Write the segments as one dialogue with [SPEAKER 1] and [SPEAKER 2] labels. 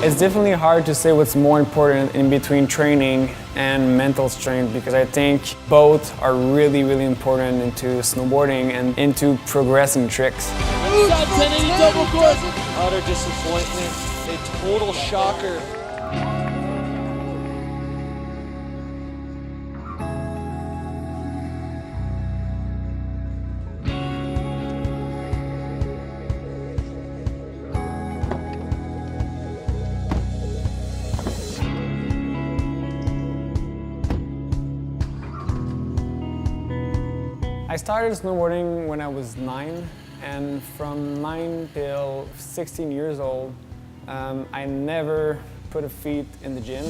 [SPEAKER 1] It's definitely hard to say what's more important in between training and mental strength, because I think both are really, really important into snowboarding and into progressing tricks.
[SPEAKER 2] 1080 double court. Utter disappointment. A total shocker.
[SPEAKER 1] I started snowboarding when I was 9, and from 9 till 16 years old, I never put a feet in the gym.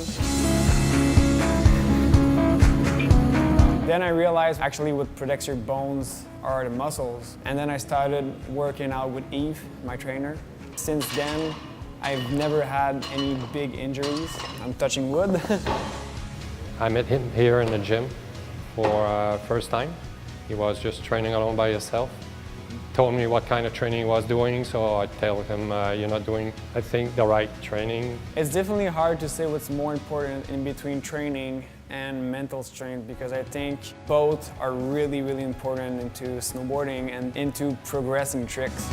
[SPEAKER 1] Then I realized actually what protects your bones are the muscles, and then I started working out with Yves, my trainer. Since then, I've never had any big injuries. I'm touching wood.
[SPEAKER 3] I met him here in the gym for first time. He was just training alone by himself. Told me what kind of training he was doing, so I tell him, you're not doing, I think, the right training.
[SPEAKER 1] It's definitely hard to say what's more important in between training and mental strength, because I think both are really, really important into snowboarding and into progressing tricks.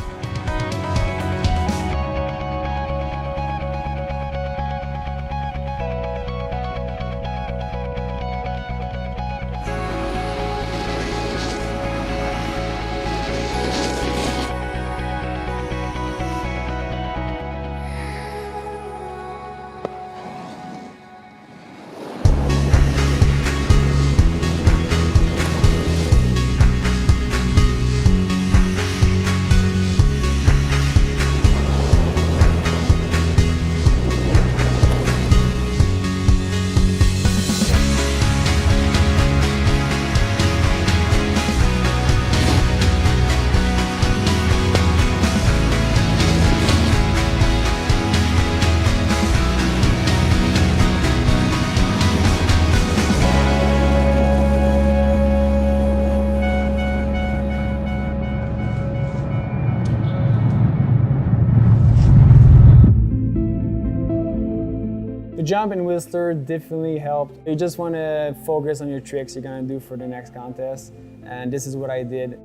[SPEAKER 1] The jump in Whistler definitely helped. You just want to focus on your tricks you're going to do for the next contest, and this is what I did.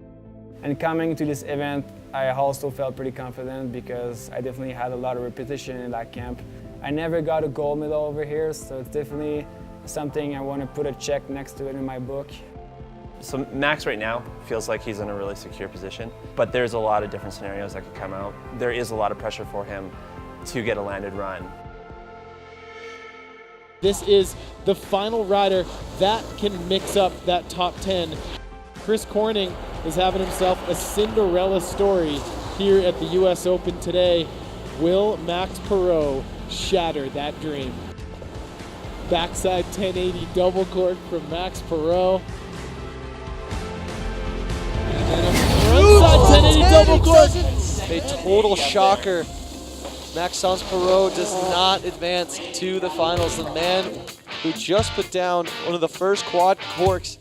[SPEAKER 1] And coming to this event, I also felt pretty confident because I definitely had a lot of repetition in that camp. I never got a gold medal over here, so it's definitely something I want to put a check next to it in my book.
[SPEAKER 4] So Max right now feels like he's in a really secure position, but there's a lot of different scenarios that could come out. There is a lot of pressure for him to get a landed run.
[SPEAKER 2] This is the final rider that can mix up that top 10. Chris Corning is having himself a Cinderella story here at the US Open today. Will Max Parrot shatter that dream? Backside 1080 double cork from Max Parrot. And then a frontside 1080 double cork. A total shocker. Maxence Parrot does not advance to the finals. The man who just put down one of the first quad corks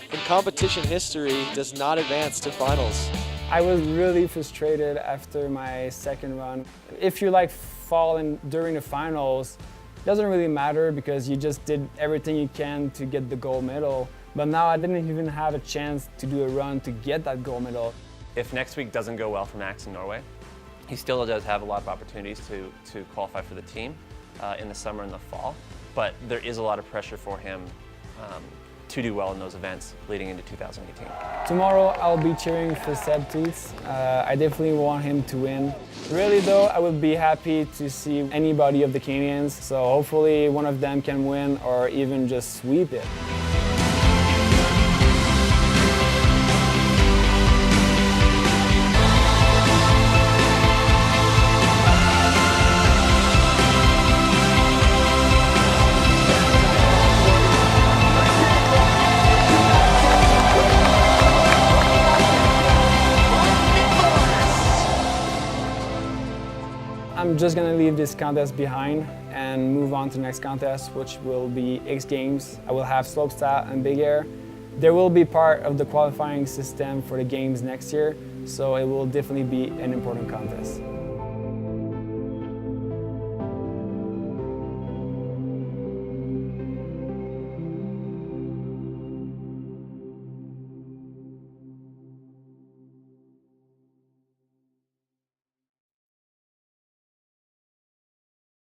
[SPEAKER 2] in competition history does not advance to finals.
[SPEAKER 1] I was really frustrated after my second run. If you fall during the finals, it doesn't really matter because you just did everything you can to get the gold medal. But now I didn't even have a chance to do a run to get that gold medal.
[SPEAKER 4] If next week doesn't go well for Max in Norway, he still does have a lot of opportunities to qualify for the team in the summer and the fall, but there is a lot of pressure for him to do well in those events leading into 2018.
[SPEAKER 1] Tomorrow I'll be cheering for Seb Toots. I definitely want him to win. Really though, I would be happy to see anybody of the Canadians, so hopefully one of them can win or even just sweep it. I'm just gonna leave this contest behind and move on to the next contest, which will be X Games. I will have slopestyle and big air. There will be part of the qualifying system for the games next year, so it will definitely be an important contest.